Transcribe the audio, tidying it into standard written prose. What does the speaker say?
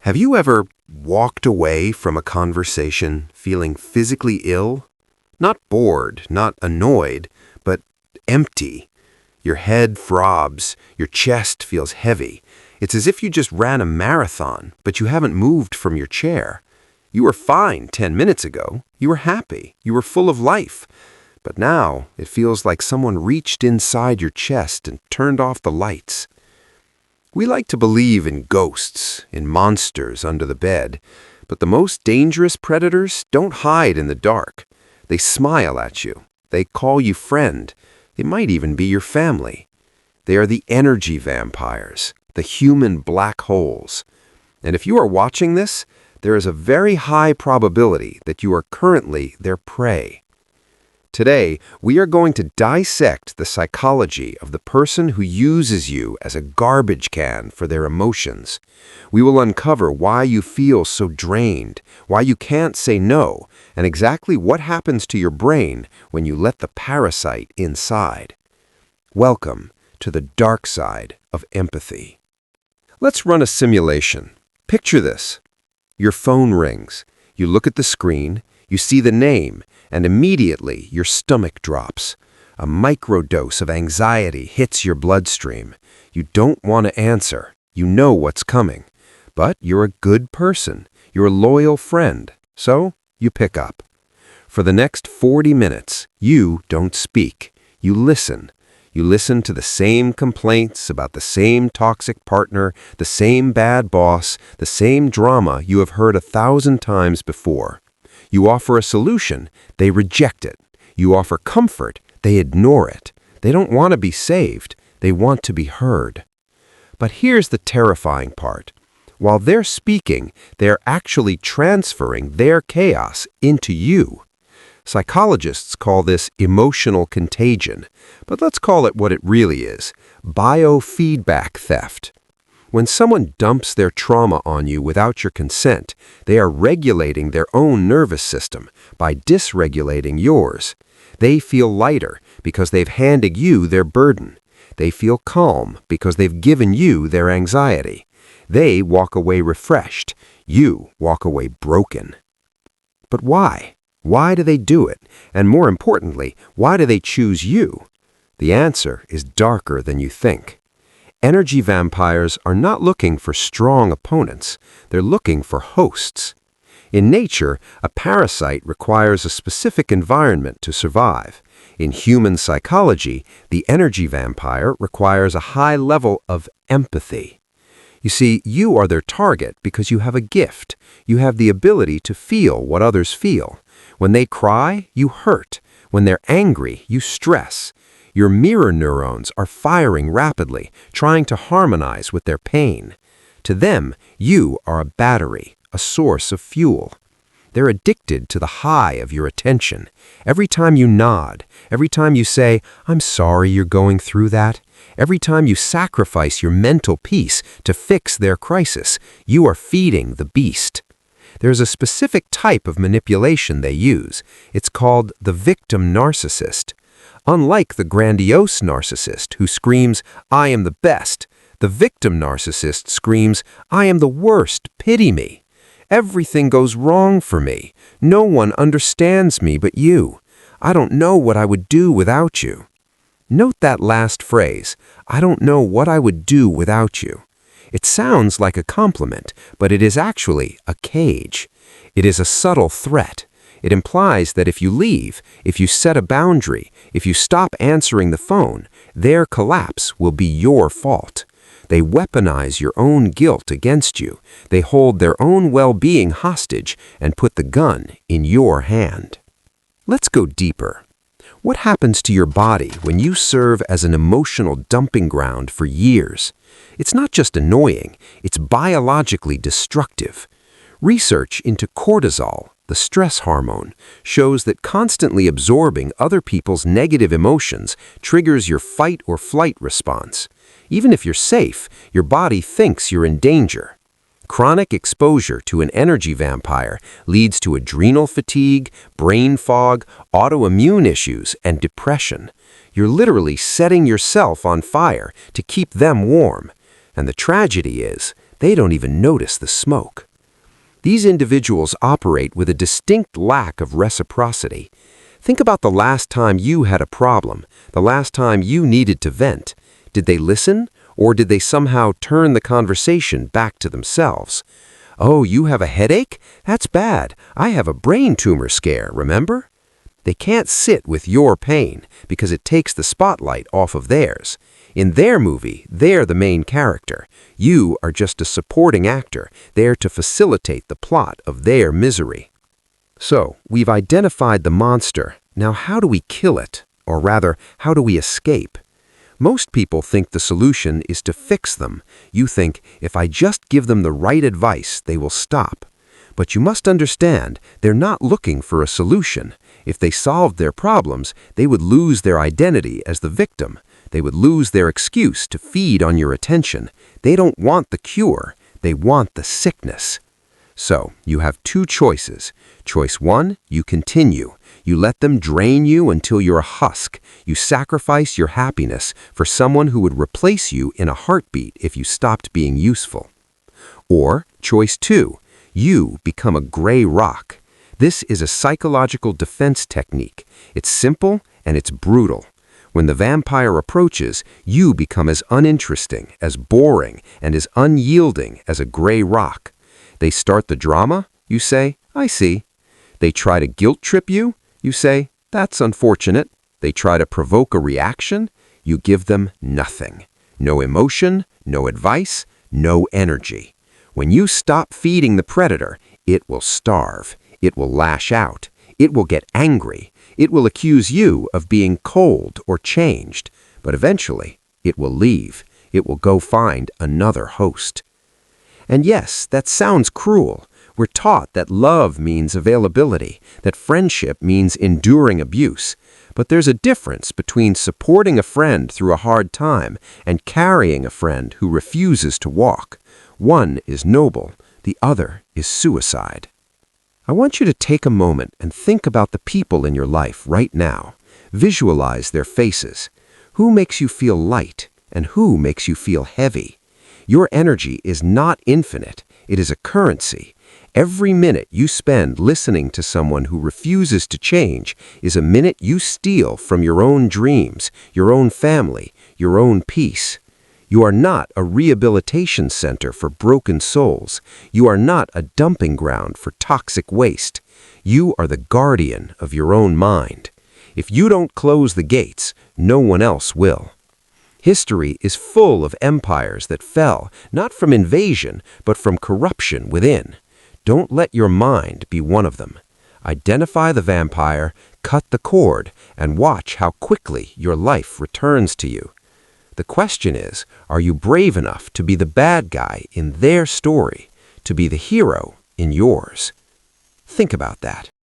Have you ever walked away from a conversation feeling physically ill? Not bored, not annoyed, but empty. Your head throbs, your chest feels heavy. It's as if you just ran a marathon, but you haven't moved from your chair. You were fine 10 minutes ago. You were happy. You were full of life. But now it feels like someone reached inside your chest and turned off the lights. We like to believe in ghosts, in monsters under the bed, but the most dangerous predators don't hide in the dark. They smile at you. They call you friend. They might even be your family. They are the energy vampires, the human black holes. And if you are watching this, there is a very high probability that you are currently their prey. Today, we are going to dissect the psychology of the person who uses you as a garbage can for their emotions. We will uncover why you feel so drained, why you can't say no, and exactly what happens to your brain when you let the parasite inside. Welcome to the dark side of empathy. Let's run a simulation. Picture this. Your phone rings. You look at the screen, you see the name, and immediately your stomach drops. A microdose of anxiety hits your bloodstream. You don't want to answer. You know what's coming. But you're a good person. You're a loyal friend. So you pick up. For the next 40 minutes, you don't speak. You listen. You listen to the same complaints about the same toxic partner, the same bad boss, the same drama you have heard 1,000 times before. You offer a solution, they reject it. You offer comfort, they ignore it. They don't want to be saved, they want to be heard. But here's the terrifying part. While they're speaking, they're actually transferring their chaos into you. Psychologists call this emotional contagion, but let's call it what it really is, biofeedback theft. When someone dumps their trauma on you without your consent, they are regulating their own nervous system by dysregulating yours. They feel lighter because they've handed you their burden. They feel calm because they've given you their anxiety. They walk away refreshed. You walk away broken. But why? Why do they do it? And more importantly, why do they choose you? The answer is darker than you think. Energy vampires are not looking for strong opponents. They're looking for hosts. In nature, a parasite requires a specific environment to survive. In human psychology, the energy vampire requires a high level of empathy. You see, you are their target because you have a gift. You have the ability to feel what others feel. When they cry, you hurt. When they're angry, you stress. Your mirror neurons are firing rapidly, trying to harmonize with their pain. To them, you are a battery, a source of fuel. They're addicted to the high of your attention. Every time you nod, every time you say, "I'm sorry you're going through that," every time you sacrifice your mental peace to fix their crisis, you are feeding the beast. There's a specific type of manipulation they use. It's called the victim narcissist. Unlike the grandiose narcissist who screams, "I am the best," the victim narcissist screams, "I am the worst, pity me. Everything goes wrong for me. No one understands me but you. I don't know what I would do without you." Note that last phrase, "I don't know what I would do without you." It sounds like a compliment, but it is actually a cage. It is a subtle threat. It implies that if you leave, if you set a boundary, if you stop answering the phone, their collapse will be your fault. They weaponize your own guilt against you. They hold their own well-being hostage and put the gun in your hand. Let's go deeper. What happens to your body when you serve as an emotional dumping ground for years? It's not just annoying, it's biologically destructive. Research into cortisol, the stress hormone, shows that constantly absorbing other people's negative emotions triggers your fight or flight response. Even if you're safe, your body thinks you're in danger. Chronic exposure to an energy vampire leads to adrenal fatigue, brain fog, autoimmune issues, and depression. You're literally setting yourself on fire to keep them warm. And the tragedy is, They don't even notice the smoke. These individuals operate with a distinct lack of reciprocity. Think about the last time you had a problem, the last time you needed to vent. Did they listen, or did they somehow turn the conversation back to themselves? Oh, you have a headache? That's bad. I have a brain tumor scare, remember? They can't sit with your pain because it takes the spotlight off of theirs. In their movie, they're the main character. You are just a supporting actor, there to facilitate the plot of their misery. So, we've identified the monster. Now how do we kill it? Or rather, how do we escape? Most people think the solution is to fix them. You think, if I just give them the right advice, they will stop. But you must understand, they're not looking for a solution. If they solved their problems, they would lose their identity as the victim. They would lose their excuse to feed on your attention. They don't want the cure. They want the sickness. So, you have two choices. Choice one, you continue. You let them drain you until you're a husk. You sacrifice your happiness for someone who would replace you in a heartbeat if you stopped being useful. Or, choice two, you become a gray rock. This is a psychological defense technique. It's simple and it's brutal. When the vampire approaches, you become as uninteresting, as boring, and as unyielding as a gray rock. They start the drama, you say, I see. They try to guilt trip you, you say, that's unfortunate. They try to provoke a reaction, you give them nothing. No emotion, no advice, no energy. When you stop feeding the predator, it will starve. It will lash out. It will get angry. It will accuse you of being cold or changed. But eventually, it will leave. It will go find another host. And yes, that sounds cruel. We're taught that love means availability, that friendship means enduring abuse. But there's a difference between supporting a friend through a hard time and carrying a friend who refuses to walk. One is noble, the other is suicide. I want you to take a moment and think about the people in your life right now. Visualize their faces. Who makes you feel light and who makes you feel heavy? Your energy is not infinite. It is a currency. Every minute you spend listening to someone who refuses to change is a minute you steal from your own dreams, your own family, your own peace. You are not a rehabilitation center for broken souls. You are not a dumping ground for toxic waste. You are the guardian of your own mind. If you don't close the gates, no one else will. History is full of empires that fell, not from invasion, but from corruption within. Don't let your mind be one of them. Identify the vampire, cut the cord, and watch how quickly your life returns to you. The question is, are you brave enough to be the bad guy in their story, to be the hero in yours? Think about that.